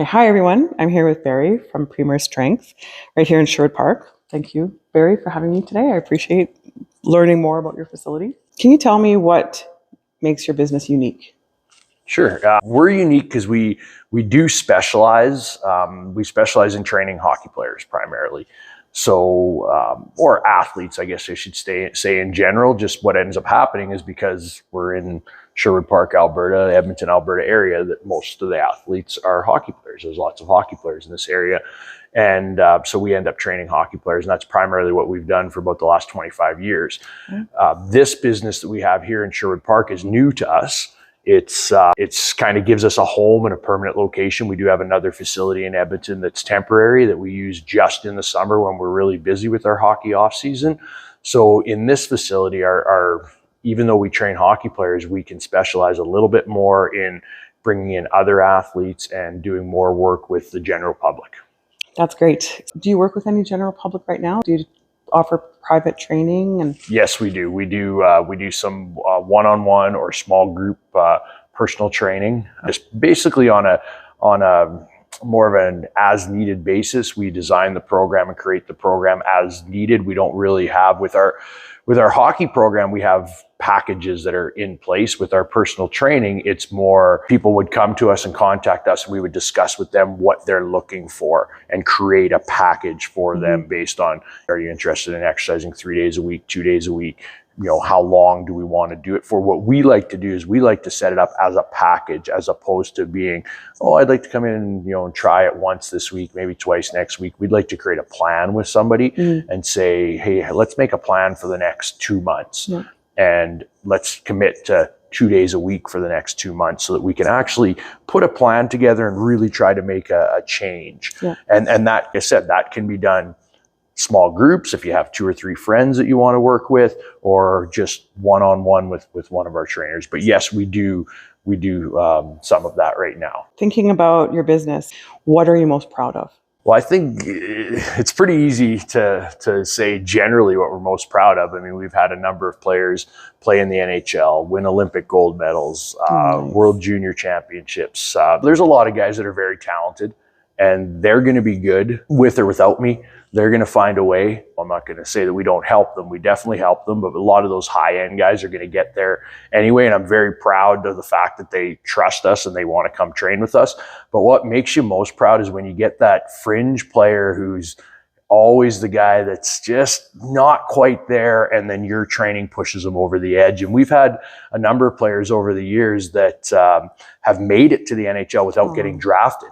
Okay, hi everyone. I'm here with Barry from Premier Strength right here in Sherwood Park. Thank you, Barry, for having me today. I appreciate learning more about your facility. Can you tell me what makes your business unique? Sure. We're unique because we do specialize. We specialize in training hockey players primarily. So, or athletes, I guess I should say in general. Just what ends up happening is because we're in Sherwood Park, Alberta, Edmonton, Alberta area, that most of the athletes are hockey players. There's lots of hockey players in this area. And so we end up training hockey players, and that's primarily what we've done for about the last 25 years. This business that we have here in Sherwood Park is new to us. It's kind of gives us a home and a permanent location. We do have another facility in Edmonton that's temporary that we use just in the summer when we're really busy with our hockey off season. So in this facility, even though we train hockey players, we can specialize a little bit more in bringing in other athletes and doing more work with the general public. That's great. Do you work with any general public right now? Do you offer private training? Yes, we do. We do some one-on-one or small group personal training, just basically on a more of an as-needed basis. We design the program and create the program as needed. We don't really have with our hockey program, we have packages that are in place. With our personal training, it's more people would come to us and contact us, and we would discuss with them what they're looking for and create a package for them based on, are you interested in exercising 3 days a week, 2 days a week? You know, how long do we want to do it for? What we like to do is we like to set it up as a package, as opposed to being, oh, I'd like to come in and, and try it once this week, maybe twice next week. We'd like to create a plan with somebody and say, hey, let's make a plan for the next 2 months. And let's commit to 2 days a week for the next 2 months so that we can actually put a plan together and really try to make a change. And that, like I said, that can be done small groups if you have 2 or 3 friends that you want to work with, or just one-on-one with one of our trainers. But yes, we do some of that right now. Thinking about your business, what are you most proud of? Well, I think it's pretty easy to say generally what we're most proud of. I mean, we've had a number of players play in the NHL, win Olympic gold medals, World Junior Championships. There's a lot of guys that are very talented, and they're going to be good with or without me. They're going to find a way. I'm not going to say that we don't help them. We definitely help them, but a lot of those high-end guys are going to get there anyway, and I'm very proud of the fact that they trust us and they want to come train with us. But what makes you most proud is when you get that fringe player who's always the guy that's just not quite there, and then your training pushes them over the edge. And we've had a number of players over the years that have made it to the NHL without getting drafted,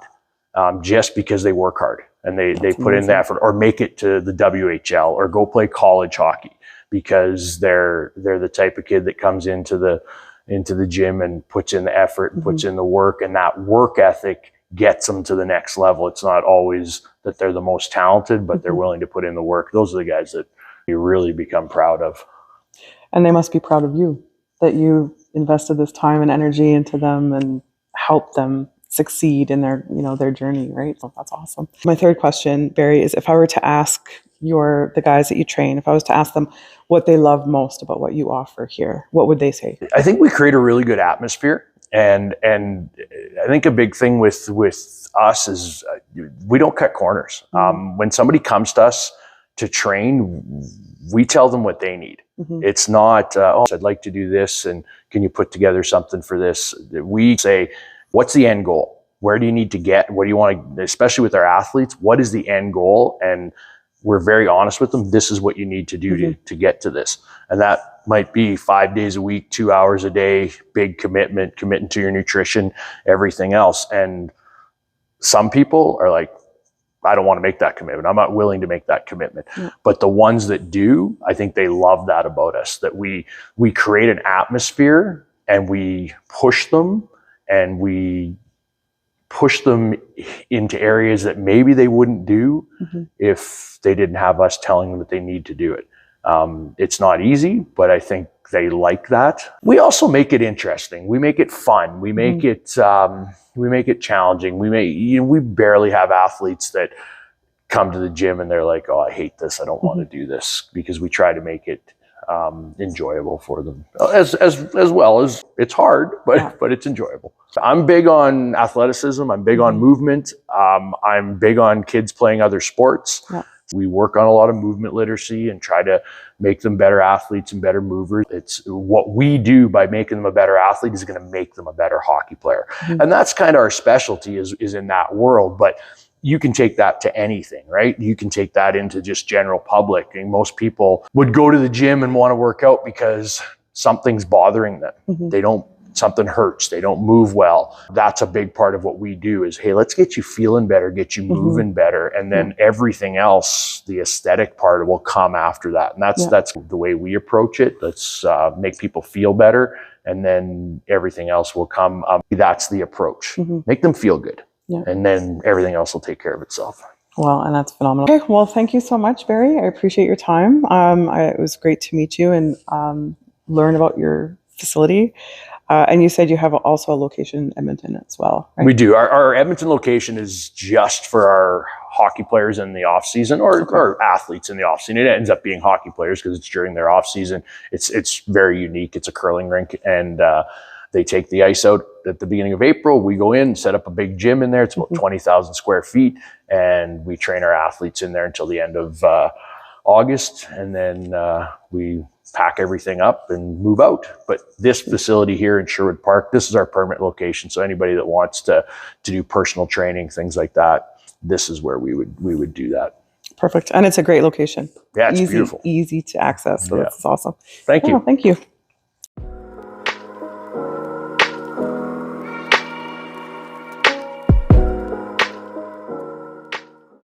just because they work hard. And they put in the effort, or make it to the WHL, or go play college hockey, because they're the type of kid that comes into the gym and puts in the effort and puts in the work, and that work ethic gets them to the next level. It's not always that they're the most talented, but they're willing to put in the work. Those are the guys that you really become proud of. And they must be proud of you, that you invested this time and energy into them and helped them succeed in their, their journey, right? So that's awesome. My third question, Barry, is if I were to ask the guys that you train, if I was to ask them what they love most about what you offer here, what would they say? I think we create a really good atmosphere. And I think a big thing with us is we don't cut corners. When somebody comes to us to train, we tell them what they need. It's not, oh, I'd like to do this, and can you put together something for this? We say, what's the end goal? Where do you need to get? What do you want to, especially with our athletes, what is the end goal? And we're very honest with them. This is what you need to do to get to this. And that might be 5 days a week, 2 hours a day, big committing to your nutrition, everything else. And some people are like, I don't want to make that commitment. I'm not willing to make that commitment. But the ones that do, I think they love that about us, that we create an atmosphere and we push them. And we push them into areas that maybe they wouldn't do if they didn't have us telling them that they need to do it. It's not easy, but I think they like that. We also make it interesting. We make it fun. We make it challenging. We barely have athletes that come to the gym and they're like, oh, I hate this. I don't want to do this, because we try to make it enjoyable for them, as well as it's hard, but it's enjoyable. I'm big on athleticism. I'm big on movement. I'm big on kids playing other sports. Yeah. We work on a lot of movement literacy and try to make them better athletes and better movers. It's what we do by making them a better athlete is going to make them a better hockey player. And that's kind of our specialty is in that world. But you can take that to anything, right? You can take that into just general public. And most people would go to the gym and want to work out because something's bothering them. Something hurts. They don't move well. That's a big part of what we do is, hey, let's get you feeling better, get you moving better. And then everything else, the aesthetic part will come after that. And that's the way we approach it. Let's make people feel better. And then everything else will come. That's the approach. Make them feel good. Yeah. And then everything else will take care of itself. Well, and that's phenomenal. Okay, well, thank you so much, Barry. I appreciate your time. It was great to meet you and learn about your facility. And you said you have also a location in Edmonton as well, right? We do. Our Edmonton location is just for our hockey players in the off season or athletes in the off season. It ends up being hockey players because it's during their off season. It's very unique. It's a curling rink, and they take the ice out at the beginning of April. We go in, set up a big gym in there. It's about 20,000 square feet, and we train our athletes in there until the end of August, and then we pack everything up and move out. But this facility here in Sherwood Park, this is our permanent location. So anybody that wants to do personal training, things like that, this is where we would do that. Perfect. And it's a great location. Yeah, it's beautiful. Easy to access. So This is awesome. Thank you. Thank you.